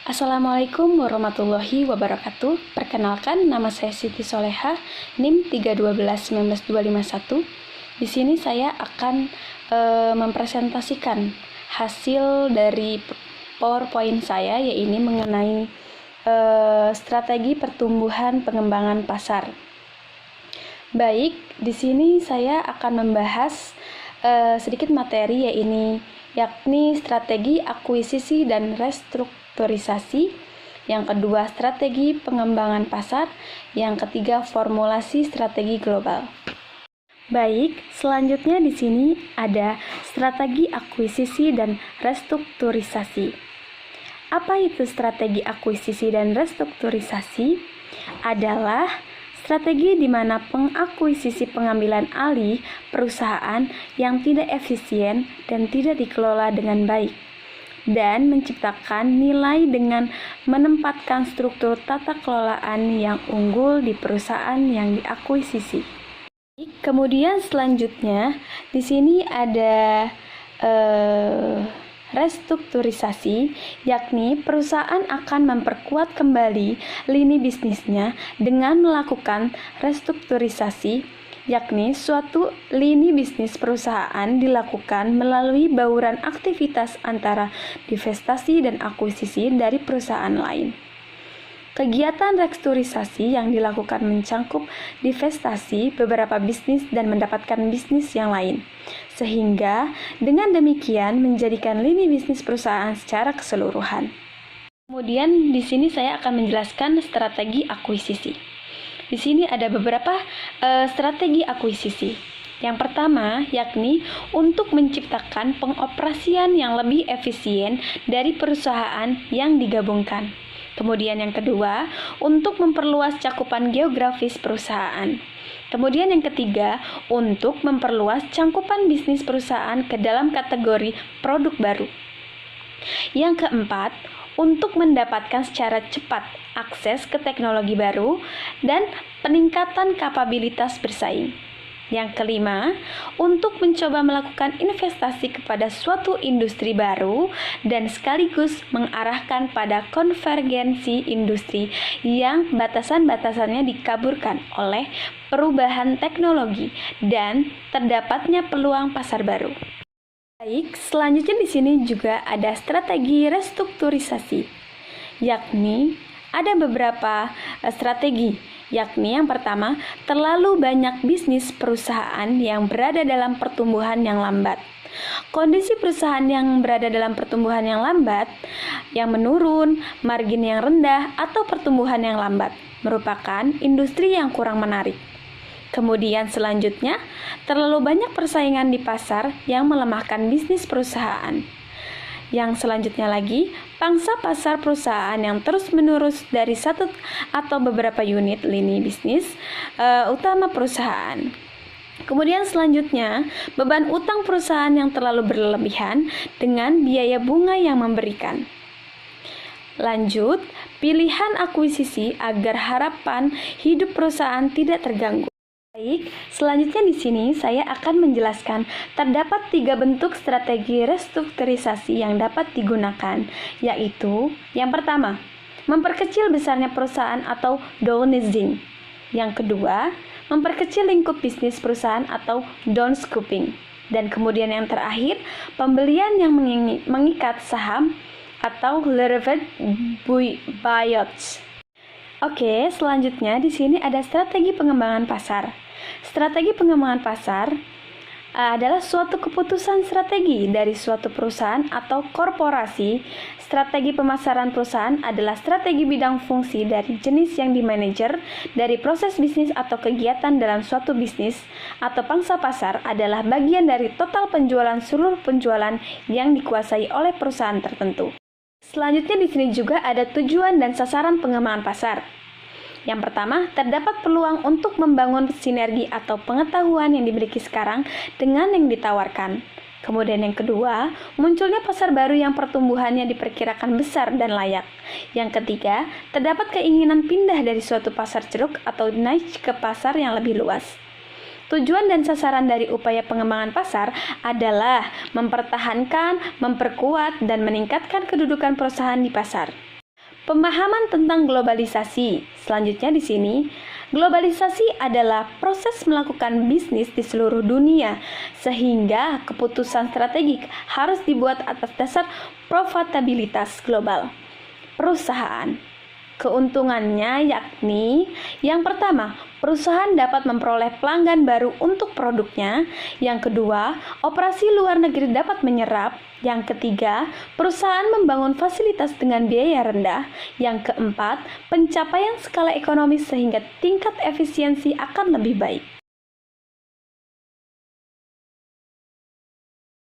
Assalamualaikum warahmatullahi wabarakatuh. Perkenalkan, nama saya Siti Soleha, NIM 312-19251. Di sini saya akan mempresentasikan hasil dari PowerPoint saya, yaitu mengenai strategi pertumbuhan pengembangan pasar. Baik, di sini saya akan membahas sedikit materi, yakni strategi akuisisi dan restrukturisasi. Yang kedua, strategi pengembangan pasar. Yang ketiga, formulasi strategi global. Baik, selanjutnya di sini ada strategi akuisisi dan restrukturisasi. Apa itu strategi akuisisi dan restrukturisasi? Adalah strategi di mana pengakuisisi pengambilan alih perusahaan yang tidak efisien dan tidak dikelola dengan baik, dan menciptakan nilai dengan menempatkan struktur tata kelolaan yang unggul di perusahaan yang diakuisisi. Kemudian selanjutnya di sini ada restrukturisasi, yakni perusahaan akan memperkuat kembali lini bisnisnya dengan melakukan restrukturisasi, yakni suatu lini bisnis perusahaan dilakukan melalui bauran aktivitas antara divestasi dan akuisisi dari perusahaan lain. Kegiatan restrukturisasi yang dilakukan mencangkup divestasi beberapa bisnis dan mendapatkan bisnis yang lain, sehingga dengan demikian menjadikan lini bisnis perusahaan secara keseluruhan. Kemudian di sini saya akan menjelaskan strategi akuisisi. Di sini ada beberapa strategi akuisisi. Yang pertama, yakni untuk menciptakan pengoperasian yang lebih efisien dari perusahaan yang digabungkan. Kemudian yang kedua, untuk memperluas cakupan geografis perusahaan. Kemudian yang ketiga, untuk memperluas cakupan bisnis perusahaan ke dalam kategori produk baru. Yang keempat, untuk mendapatkan secara cepat akses ke teknologi baru dan peningkatan kapabilitas bersaing. Yang kelima, untuk mencoba melakukan investasi kepada suatu industri baru dan sekaligus mengarahkan pada konvergensi industri yang batasan-batasannya dikaburkan oleh perubahan teknologi dan terdapatnya peluang pasar baru. Baik, selanjutnya di sini juga ada strategi restrukturisasi, yakni ada beberapa strategi. Yakni yang pertama, terlalu banyak bisnis perusahaan yang berada dalam pertumbuhan yang lambat. Kondisi perusahaan yang berada dalam pertumbuhan yang lambat, yang menurun, margin yang rendah, atau pertumbuhan yang lambat, merupakan industri yang kurang menarik. Kemudian selanjutnya, terlalu banyak persaingan di pasar yang melemahkan bisnis perusahaan. Yang selanjutnya lagi, pangsa pasar perusahaan yang terus-menerus dari satu atau beberapa unit lini bisnis utama perusahaan. Kemudian selanjutnya, beban utang perusahaan yang terlalu berlebihan dengan biaya bunga yang memberikan. Lanjut, pilihan akuisisi agar harapan hidup perusahaan tidak terganggu. Baik, selanjutnya di sini saya akan menjelaskan terdapat 3 bentuk strategi restrukturisasi yang dapat digunakan, yaitu yang pertama, memperkecil besarnya perusahaan atau downsizing. Yang kedua, memperkecil lingkup bisnis perusahaan atau downscoping. Dan kemudian yang terakhir, pembelian yang mengikat saham atau leveraged buyouts. Oke, selanjutnya di sini ada strategi pengembangan pasar. Strategi pengembangan pasar adalah suatu keputusan strategi dari suatu perusahaan atau korporasi. Strategi pemasaran perusahaan adalah strategi bidang fungsi dari jenis yang dimanajer dari proses bisnis atau kegiatan dalam suatu bisnis, atau pangsa pasar adalah bagian dari total penjualan seluruh penjualan yang dikuasai oleh perusahaan tertentu. Selanjutnya di sini juga ada tujuan dan sasaran pengembangan pasar. Yang pertama, terdapat peluang untuk membangun sinergi atau pengetahuan yang dimiliki sekarang dengan yang ditawarkan. Kemudian yang kedua, munculnya pasar baru yang pertumbuhannya diperkirakan besar dan layak. Yang ketiga, terdapat keinginan pindah dari suatu pasar ceruk atau niche ke pasar yang lebih luas. Tujuan dan sasaran dari upaya pengembangan pasar adalah mempertahankan, memperkuat, dan meningkatkan kedudukan perusahaan di pasar. Pemahaman tentang globalisasi. Selanjutnya di sini, globalisasi adalah proses melakukan bisnis di seluruh dunia, sehingga keputusan strategik harus dibuat atas dasar profitabilitas global perusahaan. Keuntungannya yakni yang pertama, perusahaan dapat memperoleh pelanggan baru untuk produknya. Yang kedua, operasi luar negeri dapat menyerap. Yang ketiga, perusahaan membangun fasilitas dengan biaya rendah. Yang keempat, pencapaian skala ekonomi sehingga tingkat efisiensi akan lebih baik.